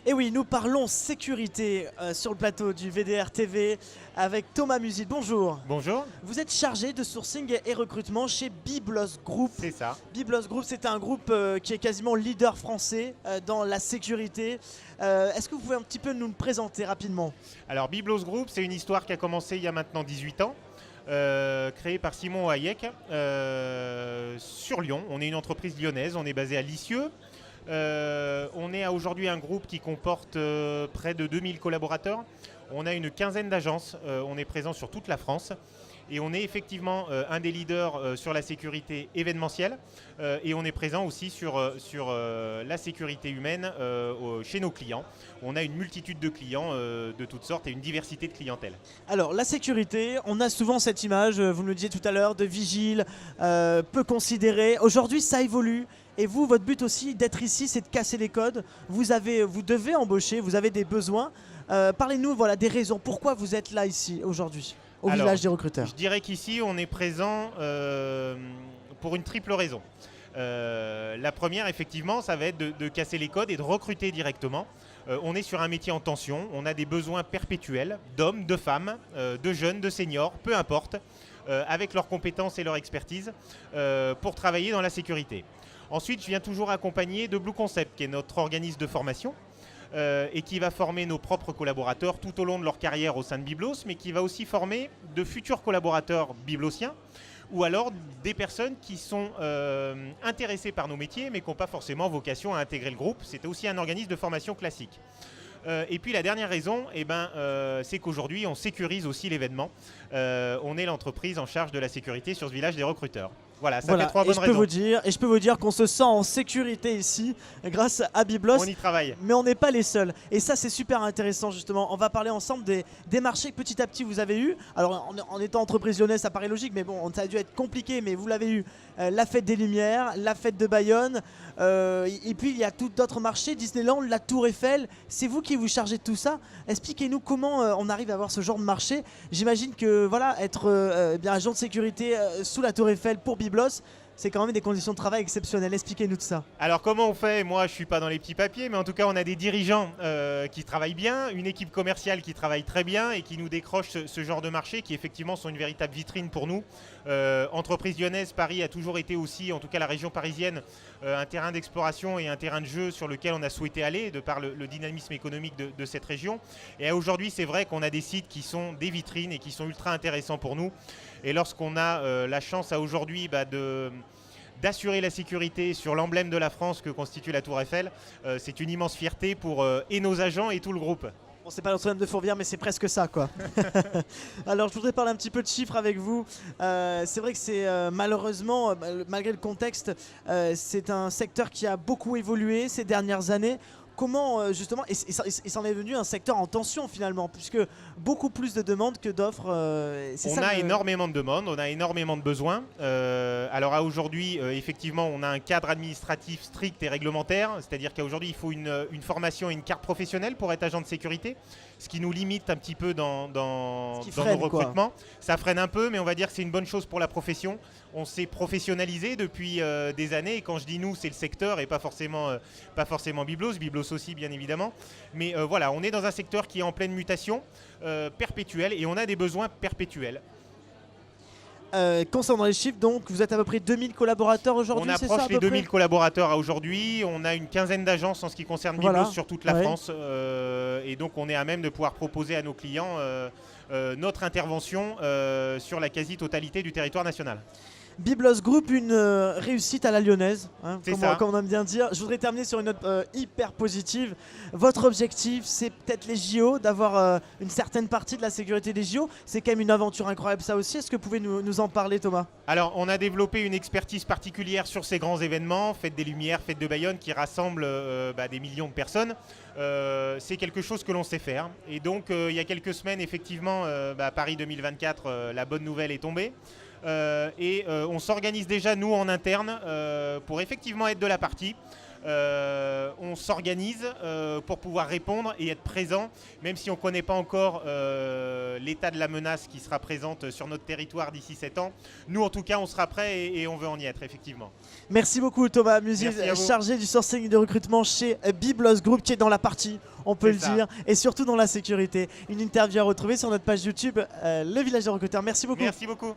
Et oui, nous parlons sécurité sur le plateau du VDR TV avec Thomas Musil. Bonjour. Bonjour, Vous êtes chargé de sourcing et recrutement chez Biblos Group. c'est ça. Biblos Group, c'est un groupe qui est quasiment leader français dans la sécurité. Est-ce que vous pouvez un petit peu nous le présenter rapidement? Alors Biblos Group, c'est une histoire qui a commencé il y a maintenant 18 ans, créée par Simon Hayek sur Lyon. On est une entreprise lyonnaise, on est basé à Lisieux. On est aujourd'hui un groupe qui comporte près de 2000 collaborateurs. On a une quinzaine d'agences, on est présent sur toute la France. Et on est effectivement un des leaders sur la sécurité événementielle et on est présent aussi sur la sécurité humaine chez nos clients. On a une multitude de clients de toutes sortes et une diversité de clientèle. Alors, la sécurité, on a souvent cette image, vous nous le disiez tout à l'heure, de vigile, peu considéré. Aujourd'hui, ça évolue. Et vous, votre but aussi d'être ici, c'est de casser les codes. Vous devez embaucher, vous avez des besoins. Parlez-nous des raisons. Pourquoi vous êtes là ici aujourd'hui au Alors, village des recruteurs? Je dirais qu'ici, on est présent pour une triple raison. La première, effectivement, ça va être de casser les codes et de recruter directement. On est sur un métier en tension, on a des besoins perpétuels d'hommes, de femmes, de jeunes, de seniors, peu importe, avec leurs compétences et leur expertise pour travailler dans la sécurité. Ensuite, je viens toujours accompagné de Blue Concept, qui est notre organisme de formation. Et qui va former nos propres collaborateurs tout au long de leur carrière au sein de Biblos, mais qui va aussi former de futurs collaborateurs biblosiens ou alors des personnes qui sont intéressées par nos métiers, mais qui n'ont pas forcément vocation à intégrer le groupe. C'est aussi un organisme de formation classique. Et puis la dernière raison, c'est qu'aujourd'hui, on sécurise aussi l'événement. On est l'entreprise en charge de la sécurité sur ce village des recruteurs. Voilà, ça fait trois bonnes raisons. Je peux vous dire qu'on se sent en sécurité ici grâce à Biblos. On y travaille. Mais on n'est pas les seuls. Et ça, c'est super intéressant justement. On va parler ensemble des marchés que petit à petit vous avez eu. Alors en étant entreprise lyonnaise, ça paraît logique, mais bon, ça a dû être compliqué. Mais vous l'avez eu. La fête des Lumières, la fête de Bayonne. Et puis il y a tout d'autres marchés, Disneyland, la Tour Eiffel. C'est vous qui vous chargez de tout ça. Expliquez-nous comment on arrive à avoir ce genre de marché. J'imagine que être agent de sécurité sous la Tour Eiffel pour Biblos, c'est quand même des conditions de travail exceptionnelles. Expliquez-nous tout ça. Alors comment on fait? Moi je suis pas dans les petits papiers, mais en tout cas on a des dirigeants qui travaillent bien, une équipe commerciale qui travaille très bien et qui nous décroche ce genre de marché qui effectivement sont une véritable vitrine pour nous. Entreprise lyonnaise, Paris a toujours été aussi, en tout cas la région parisienne, un terrain d'exploration et un terrain de jeu sur lequel on a souhaité aller de par le dynamisme économique de cette région. Et aujourd'hui c'est vrai qu'on a des sites qui sont des vitrines et qui sont ultra intéressants pour nous. Et lorsqu'on a la chance aujourd'hui d'assurer la sécurité sur l'emblème de la France que constitue la Tour Eiffel, c'est une immense fierté pour et nos agents et tout le groupe. Bon, c'est pas Notre-Dame de Fourvière, mais c'est presque ça, quoi. Alors, je voudrais parler un petit peu de chiffres avec vous. C'est vrai que c'est malheureusement, malgré le contexte, c'est un secteur qui a beaucoup évolué ces dernières années. Comment justement, et s'en est venu un secteur en tension finalement, puisque beaucoup plus de demandes que d'offres. On a énormément de demandes, on a énormément de besoins. Alors à aujourd'hui, effectivement, on a un cadre administratif strict et réglementaire, c'est-à-dire qu'aujourd'hui, il faut une formation et une carte professionnelle pour être agent de sécurité, ce qui nous limite un petit peu dans nos recrutements. Ça freine un peu, mais on va dire que c'est une bonne chose pour la profession. On s'est professionnalisé depuis des années, et quand je dis nous, c'est le secteur et pas forcément Biblos, Biblos aussi bien évidemment. Mais voilà, on est dans un secteur qui est en pleine mutation perpétuelle et on a des besoins perpétuels. Concernant les chiffres, donc vous êtes à peu près 2000 collaborateurs aujourd'hui, c'est ça? On approche les 2000 collaborateurs aujourd'hui. On a une quinzaine d'agences en ce qui concerne Biblos sur toute la France. Et donc on est à même de pouvoir proposer à nos clients notre intervention sur la quasi-totalité du territoire national. Biblos Group, une réussite à la lyonnaise, comme on aime bien dire. Je voudrais terminer sur une note hyper positive. Votre objectif, c'est peut-être les JO, d'avoir une certaine partie de la sécurité des JO. C'est quand même une aventure incroyable ça aussi. Est-ce que vous pouvez nous en parler, Thomas? Alors, on a développé une expertise particulière sur ces grands événements, Fête des Lumières, Fête de Bayonne, qui rassemblent des millions de personnes. C'est quelque chose que l'on sait faire. Et donc, il y a quelques semaines, effectivement, Paris 2024, la bonne nouvelle est tombée. On s'organise déjà nous en interne pour effectivement être de la partie. on s'organise pour pouvoir répondre et être présent, même si on ne connaît pas encore l'état de la menace qui sera présente sur notre territoire d'ici 7 ans. Nous, en tout cas, on sera prêts et on veut en y être, effectivement. Merci beaucoup Thomas Musiz, Merci à vous. chargé du sourcing et de recrutement chez Biblos Group, qui est dans la partie, on peut le C'est ça. dire, et surtout dans la sécurité. Une interview à retrouver sur notre page YouTube, Le Village des Recruteurs. Merci beaucoup. Merci beaucoup.